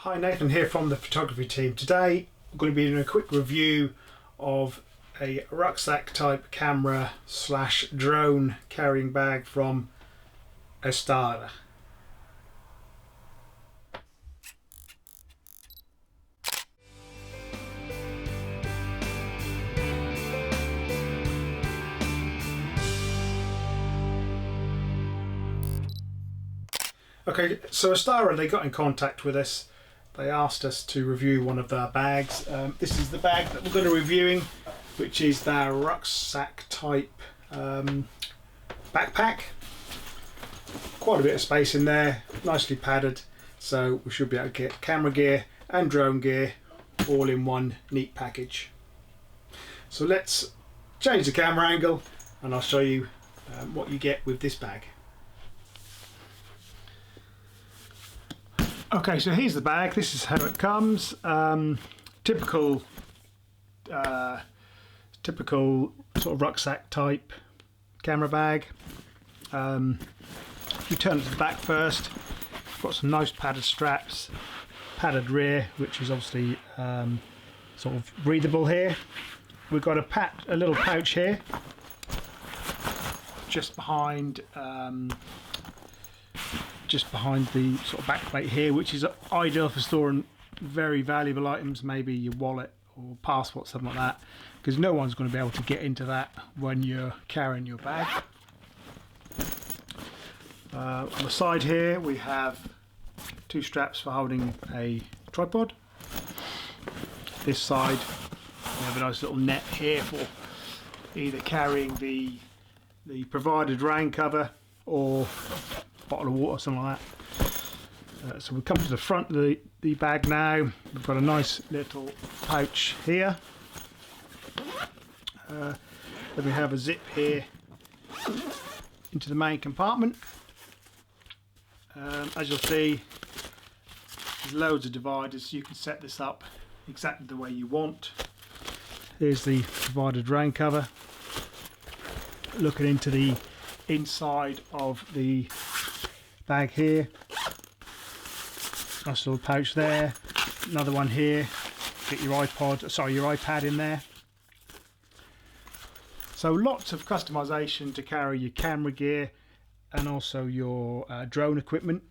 Hi, Nathan here from the photography team. Today I'm going to be doing a quick review of a rucksack type camera slash drone carrying bag from Estarer. Okay, so Estarer, they got in contact with us. They asked us to review one of their bags. This is the bag that we're going to be reviewing, which is their rucksack type backpack. Quite a bit of space in there, nicely padded, so we should be able to get camera gear and drone gear all in one neat package. So let's change the camera angle and I'll show you what you get with this bag. Okay, so here's the bag. This is how it comes. Typical sort of rucksack type camera bag. You turn it to the back first. Got some nice padded straps, padded rear, which is obviously sort of breathable here. We've got a little pouch here, just behind the sort of back plate here, which is ideal for storing very valuable items, maybe your wallet or passport, something like that, because no one's going to be able to get into that when you're carrying your bag. On the side here we have two straps for holding a tripod. This side we have a nice little net here for either carrying the provided rain cover or bottle of water, something like that. So we come to the front of the bag now. We've got a nice little pouch here. Then we have a zip here into the main compartment. As you'll see, there's loads of dividers, so you can set this up exactly the way you want. Here's the provided rain cover. Looking into the inside of the bag here, nice little pouch there, another one here, get your iPad in there. So lots of customization to carry your camera gear and also your drone equipment.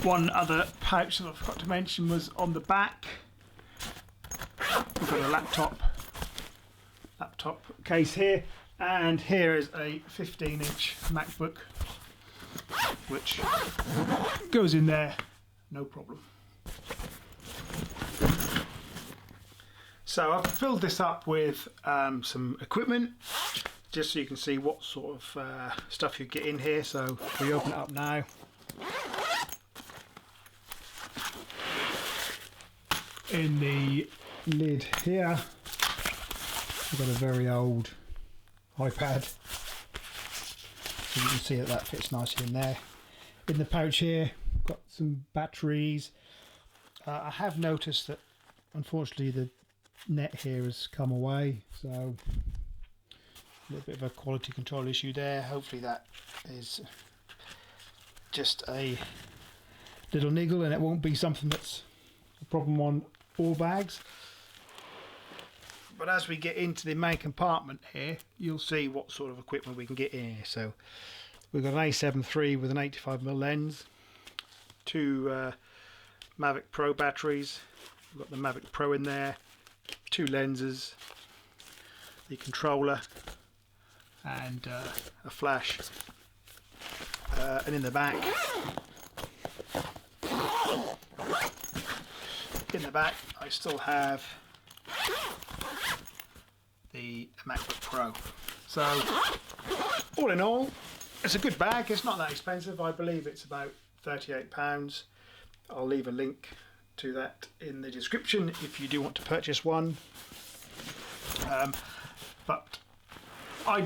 One other pouch that I forgot to mention was on the back. We've got a laptop case here, and here is a 15-inch MacBook which goes in there no problem. So I've filled this up with some equipment just so you can see what sort of stuff you get in here. So if we open it up now, in the lid here we've got a very old iPad, so you can see that fits nicely in there. In the pouch here we've got some batteries. I have noticed that unfortunately the net here has come away, so a little bit of a quality control issue there. Hopefully that is just a little niggle and it won't be something that's a problem on all bags. But as we get into the main compartment here, you'll see what sort of equipment we can get in here. So we've got an A7 III with an 85mm lens, two Mavic Pro batteries, we've got the Mavic Pro in there, two lenses, the controller and a flash. And in the back I still have the MacBook Pro. So all in all, it's a good bag. It's not that expensive. I believe it's about £38. I'll leave a link to that in the description if you do want to purchase one. But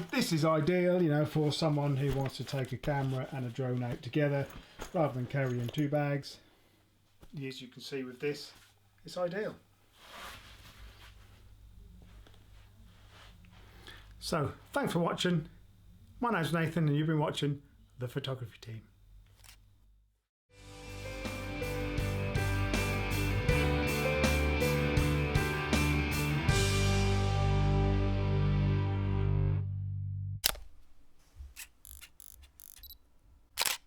this is ideal, you know, for someone who wants to take a camera and a drone out together rather than carrying two bags. As you can see with this, it's ideal. So thanks for watching. My name's Nathan and you've been watching the photography team.